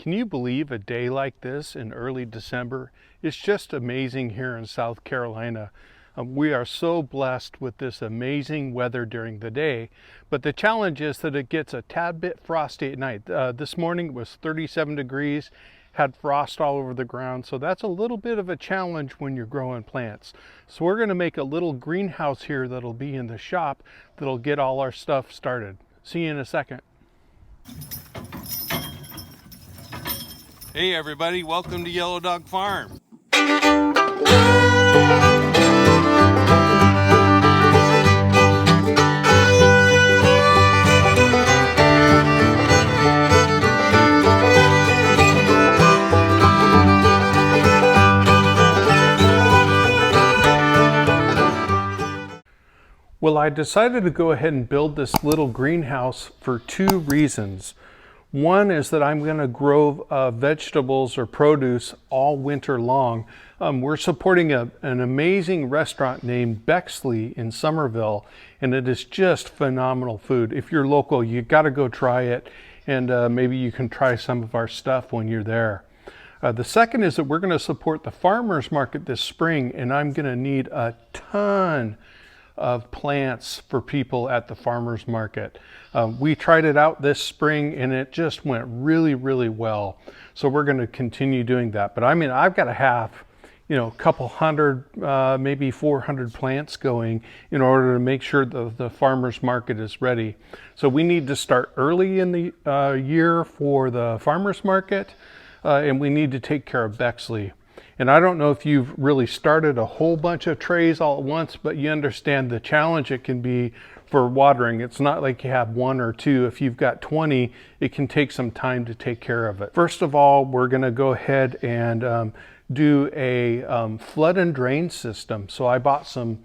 Can you believe a day like this in early December? It's just amazing here in South Carolina. We are so blessed with this amazing weather during the day, but the challenge is that it gets a tad bit frosty at night. This morning it was 37 degrees, had frost all over the ground, so that's a little bit of a challenge when you're growing plants. So we're going to make a little greenhouse here that'll be in the shop that'll get all our stuff started. See you in a second. Hey everybody, welcome to Yellow Dog Farm. Well, I decided to go ahead and build this little greenhouse for two reasons. One is that I'm going to grow vegetables or produce all winter long. We're supporting an amazing restaurant named Bexley in Somerville, and it is just phenomenal food. If you're local, you got to go try it, and maybe you can try some of our stuff when you're there. The second is that we're going to support the farmers market this spring, and I'm going to need a ton of plants for people at the farmers market. We tried it out this spring and it just went really, really well. So we're going to continue doing that. But I mean, I've got to have, a couple hundred, maybe 400 plants going in order to make sure that the farmers market is ready. So we need to start early in the year for the farmers market, and we need to take care of Bexley. And I don't know if you've really started a whole bunch of trays all at once, but you understand the challenge it can be for watering. It's not like you have one or two. If you've got 20, it can take some time to take care of it. First of all, we're going to go ahead and do a flood and drain system. So I bought some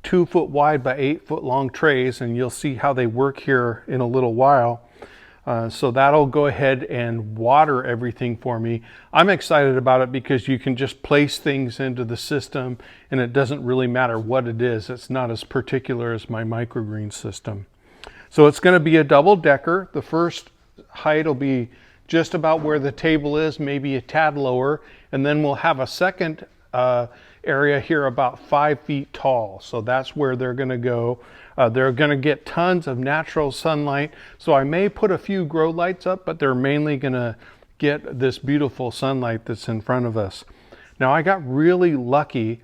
2 foot wide by 8 foot long trays, and you'll see how they work here in a little while. So that'll go ahead and water everything for me. I'm excited about it because you can just place things into the system and it doesn't really matter what it is. It's not as particular as my microgreen system. So it's going to be a double decker. The first height will be just about where the table is, maybe a tad lower, and then we'll have a second area here about 5 feet tall. So that's where they're going to go. They're going to get tons of natural sunlight. So I may put a few grow lights up, but they're mainly going to get this beautiful sunlight that's in front of us. Now I got really lucky.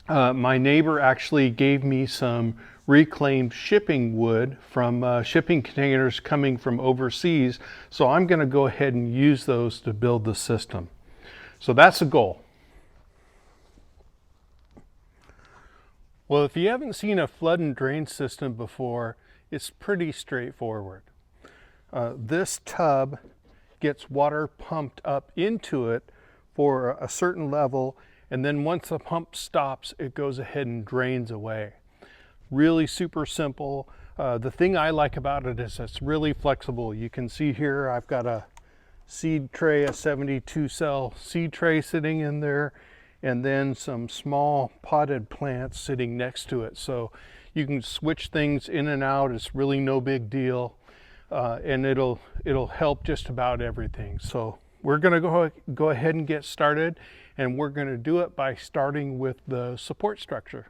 My neighbor actually gave me some reclaimed shipping wood from shipping containers coming from overseas. So I'm going to go ahead and use those to build the system. So that's the goal. Well, if you haven't seen a flood and drain system before, it's pretty straightforward. This tub gets water pumped up into it for a certain level, and then once the pump stops, it goes ahead and drains away. Really super simple. The thing I like about it is it's really flexible. You can see here I've got a seed tray, a 72 cell seed tray sitting in there, and then some small potted plants sitting next to it. So you can switch things in and out. It's really no big deal. And it'll help just about everything. So we're gonna go ahead and get started, and we're gonna do it by starting with the support structure.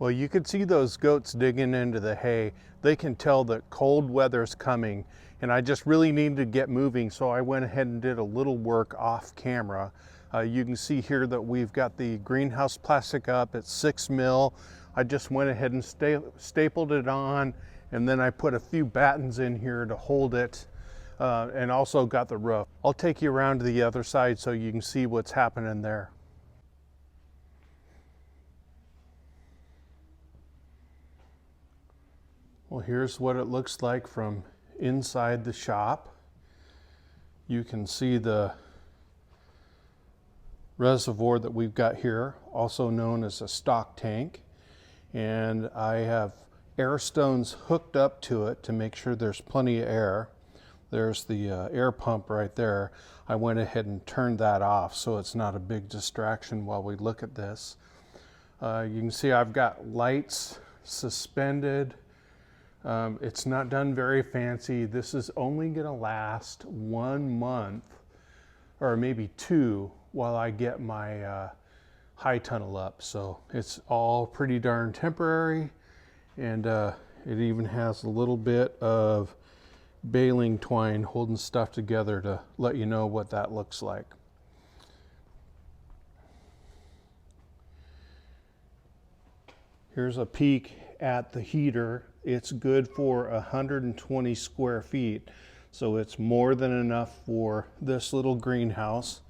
Well, you could see those goats digging into the hay. They can tell that cold weather's coming, and I just really needed to get moving, so I went ahead and did a little work off camera. You can see here that we've got the greenhouse plastic up at 6 mil. I just went ahead and stapled it on, and then I put a few battens in here to hold it, and also got the roof. I'll take you around to the other side so you can see what's happening there. Well, here's what it looks like from inside the shop. You can see the reservoir that we've got here, also known as a stock tank. And I have air stones hooked up to it to make sure there's plenty of air. There's the air pump right there. I went ahead and turned that off so it's not a big distraction while we look at this. You can see I've got lights suspended. It's not done very fancy. This is only going to last 1 month or maybe 2 while I get my high tunnel up. So it's all pretty darn temporary, and it even has a little bit of baling twine holding stuff together to let you know what that looks like. Here's a peek at the heater. It's good for 120 square feet, so it's more than enough for this little greenhouse,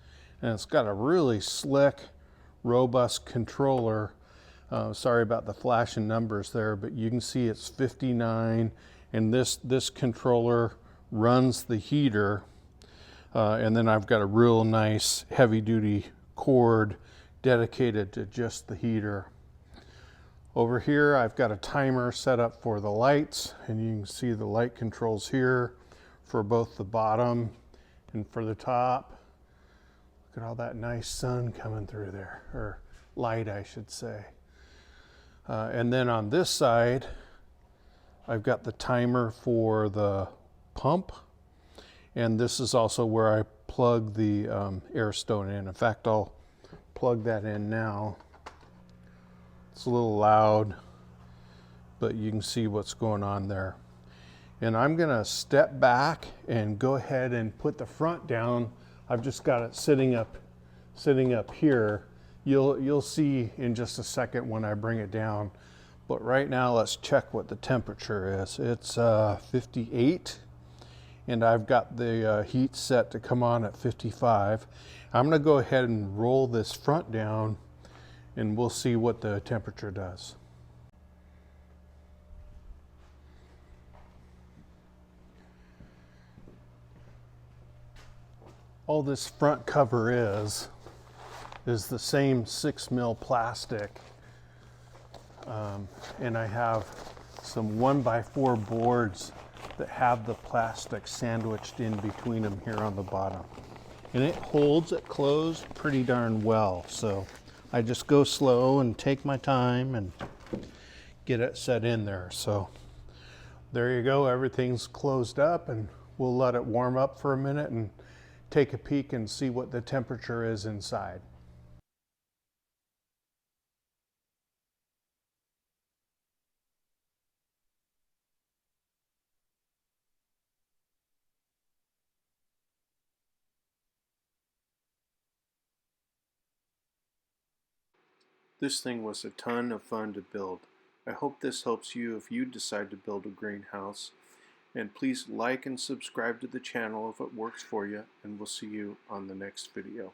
and it's got a really slick, robust controller. Sorry about the flashing numbers there, but you can see it's 59, and this controller runs the heater, and then I've got a real nice heavy-duty cord dedicated to just the heater. Over here, I've got a timer set up for the lights, and you can see the light controls here for both the bottom and for the top. Look at all that nice sun coming through there, or light, I should say. And then on this side, I've got the timer for the pump, and this is also where I plug the air stone in. In fact, I'll plug that in now. It's a little loud, but you can see what's going on there. And I'm gonna step back and go ahead and put the front down. I've just got it sitting up here. You'll see in just a second when I bring it down. But right now, let's check what the temperature is. It's 58, and I've got the heat set to come on at 55. I'm gonna go ahead and roll this front down, and we'll see what the temperature does. All this front cover is the same 6 mil plastic, and I have some 1x4 boards that have the plastic sandwiched in between them here on the bottom, and it holds it closed pretty darn well. So I just go slow and take my time and get it set in there. So there you go, everything's closed up, and we'll let it warm up for a minute and take a peek and see what the temperature is inside. This thing was a ton of fun to build. I hope this helps you if you decide to build a greenhouse. And please like and subscribe to the channel if it works for you, and we'll see you on the next video.